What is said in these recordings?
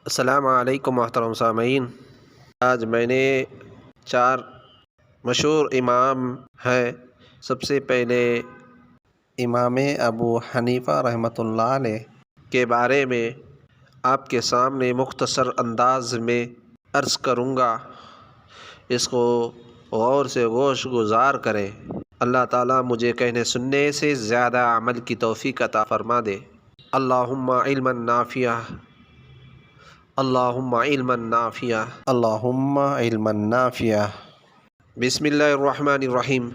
السلام علیکم محترم سامعین۔ آج میں نے 4 مشہور امام ہیں۔ سب سے پہلے امام ابو حنیفہ رحمۃ اللہ علیہ کے بارے میں آپ کے سامنے مختصر انداز میں عرض کروں گا۔ اس کو غور سے گوش گزار کریں۔ اللہ تعالیٰ مجھے کہنے سننے سے زیادہ عمل کی توفیق عطا فرما دے۔ اللہم علما نافعا، اللہم علما نافعا، اللہم علما نافعا۔ بسم اللہ الرحمن الرحیم۔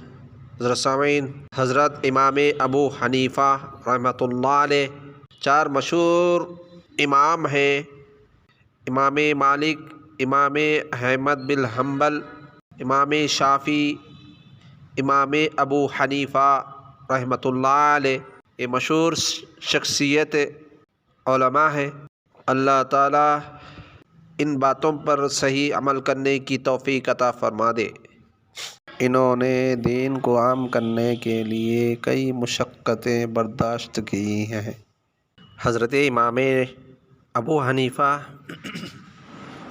حضرت سامعین، حضرت امام ابو حنیفہ رحمۃ اللہ علیہ 4 مشہور امام ہیں۔ امام مالک، امام احمد بن حنبل، امام شافعی، امام ابو حنیفہ رحمۃ اللہ علیہ، یہ مشہور شخصیت علماء ہیں۔ اللہ تعالیٰ ان باتوں پر صحیح عمل کرنے کی توفیق عطا فرما دے۔ انہوں نے دین کو عام کرنے کے لیے کئی مشقتیں برداشت کی ہیں۔ حضرت امام ابو حنیفہ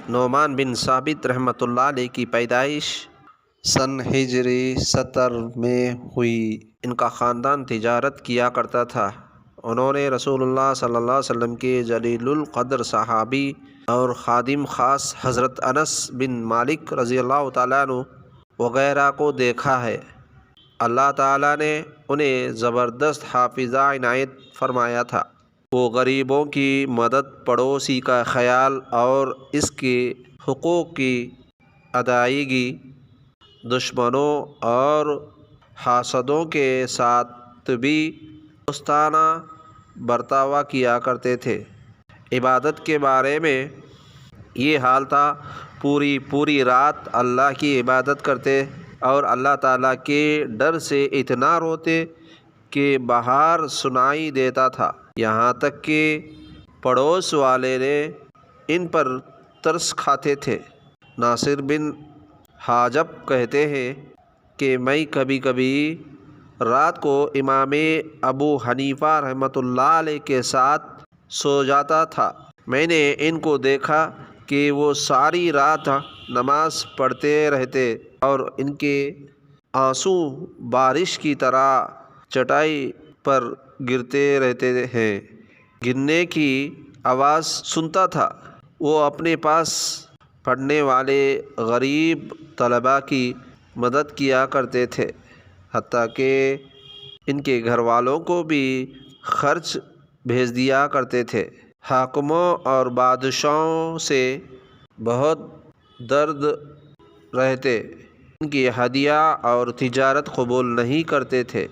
نعمان بن ثابت رحمۃ اللہ علیہ کی پیدائش سن ہجری 70 میں ہوئی۔ ان کا خاندان تجارت کیا کرتا تھا۔ انہوں نے رسول اللہ صلی اللہ علیہ وسلم کے جلیل القدر صحابی اور خادم خاص حضرت انس بن مالک رضی اللہ تعالیٰ عنہ وغیرہ کو دیکھا ہے۔ اللہ تعالیٰ نے انہیں زبردست حافظہ عنایت فرمایا تھا۔ وہ غریبوں کی مدد، پڑوسی کا خیال اور اس کے حقوق کی ادائیگی، دشمنوں اور حاسدوں کے ساتھ بھی دوستانہ برتاوا کیا کرتے تھے۔ عبادت کے بارے میں یہ حال تھا، پوری رات اللہ کی عبادت کرتے اور اللہ تعالیٰ کے ڈر سے اتنا روتے کہ بہار سنائی دیتا تھا۔ یہاں تک کہ پڑوس والے نے ان پر ترس کھاتے تھے۔ ناصر بن حاجب کہتے ہیں کہ میں کبھی کبھی رات کو امام ابو حنیفہ رحمۃ اللہ علیہ کے ساتھ سو جاتا تھا۔ میں نے ان کو دیکھا کہ وہ ساری رات نماز پڑھتے رہتے اور ان کے آنسو بارش کی طرح چٹائی پر گرتے رہتے ہیں۔ گرنے کی آواز سنتا تھا۔ وہ اپنے پاس پڑھنے والے غریب طلباء کی مدد کیا کرتے تھے، حتیٰ کہ ان کے گھر والوں کو بھی خرچ بھیج دیا کرتے تھے۔ حاکموں اور بادشاہوں سے بہت درد رہتے، ان کی ہدیہ اور تجارت قبول نہیں کرتے تھے،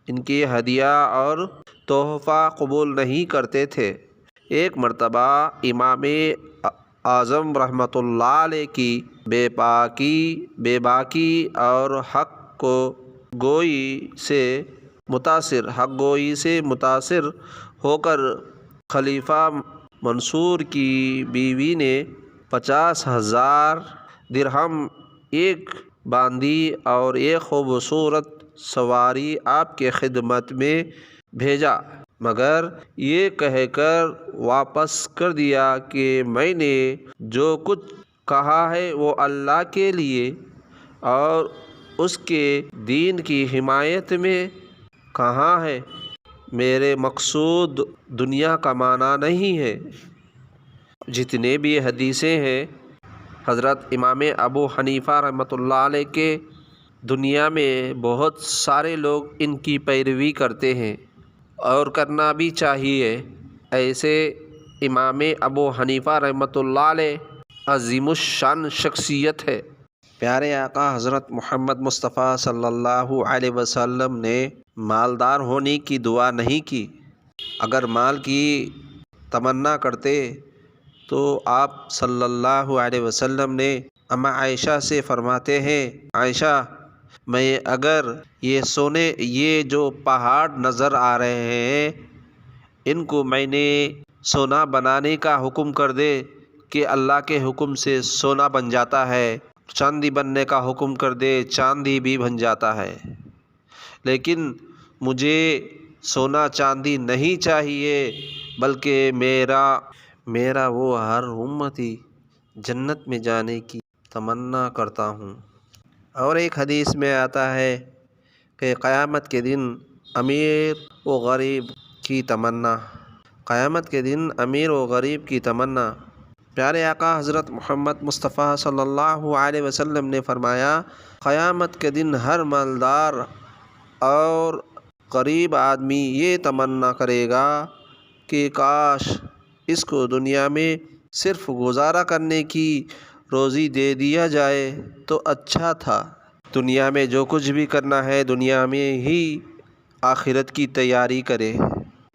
ان کی ہدیہ اور تحفہ قبول نہیں کرتے تھے۔ ایک مرتبہ امام اعظم رحمۃ اللہ علیہ کی بے باکی اور حق گوئی سے متاثر ہو کر خلیفہ منصور کی بیوی نے 50,000 درہم ایک باندی اور ایک خوبصورت سواری آپ کے خدمت میں بھیجا، مگر یہ کہہ کر واپس کر دیا کہ میں نے جو کچھ کہا ہے وہ اللہ کے لیے اور اس کے دین کی حمایت میں کہا ہے، میرے مقصود دنیا کمانا نہیں ہے۔ جتنے بھی حدیثیں ہیں حضرت امام ابو حنیفہ رحمۃ اللہ علیہ کے، دنیا میں بہت سارے لوگ ان کی پیروی کرتے ہیں اور کرنا بھی چاہیے۔ ایسے امام ابو حنیفہ رحمۃ اللہ علیہ عظیم الشان شخصیت ہے۔ پیارے آقا حضرت محمد مصطفیٰ صلی اللہ علیہ وسلم نے مالدار ہونے کی دعا نہیں کی۔ اگر مال کی تمنا کرتے تو آپ صلی اللہ علیہ وسلم نے اما عائشہ سے فرماتے ہیں، عائشہ، میں اگر یہ جو پہاڑ نظر آ رہے ہیں ان کو میں نے سونا بنانے کا حکم کر دے کہ اللہ کے حکم سے سونا بن جاتا ہے، چاندی بننے کا حکم کر دے چاندی بھی بن جاتا ہے، لیکن مجھے سونا چاندی نہیں چاہیے، بلکہ میرا وہ ہر امتی جنت میں جانے کی تمنا کرتا ہوں۔ اور ایک حدیث میں آتا ہے کہ قیامت کے دن امیر و غریب کی تمنا، قیامت کے دن امیر و غریب کی تمنا۔ پیارے آقا حضرت محمد مصطفیٰ صلی اللہ علیہ وسلم نے فرمایا، قیامت کے دن ہر مالدار اور غریب آدمی یہ تمنا کرے گا کہ کاش اس کو دنیا میں صرف گزارا کرنے کی روزی دے دیا جائے تو اچھا تھا۔ دنیا میں جو کچھ بھی کرنا ہے دنیا میں ہی آخرت کی تیاری کرے۔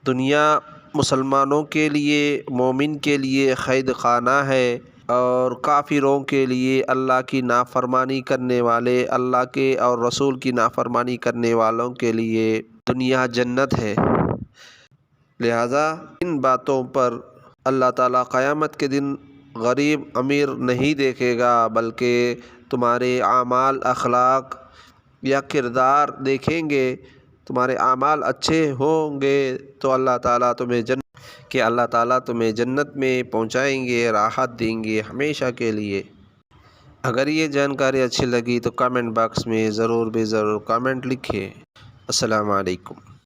دنیا مسلمانوں کے لیے، مومن کے لیے قید خانہ ہے، اور کافروں کے لیے، اللہ کی نافرمانی کرنے والے، اللہ کے اور رسول کی نافرمانی کرنے والوں کے لیے دنیا جنت ہے۔ لہذا ان باتوں پر اللہ تعالیٰ قیامت کے دن غریب امیر نہیں دیکھے گا، بلکہ تمہارے اعمال، اخلاق یا کردار دیکھیں گے۔ تمہارے اعمال اچھے ہوں گے تو اللہ تعالیٰ تمہیں جنت میں پہنچائیں گے، راحت دیں گے ہمیشہ کے لیے۔ اگر یہ جانکاری اچھی لگی تو کامنٹ باکس میں ضرور کامنٹ لکھیں۔ السلام علیکم۔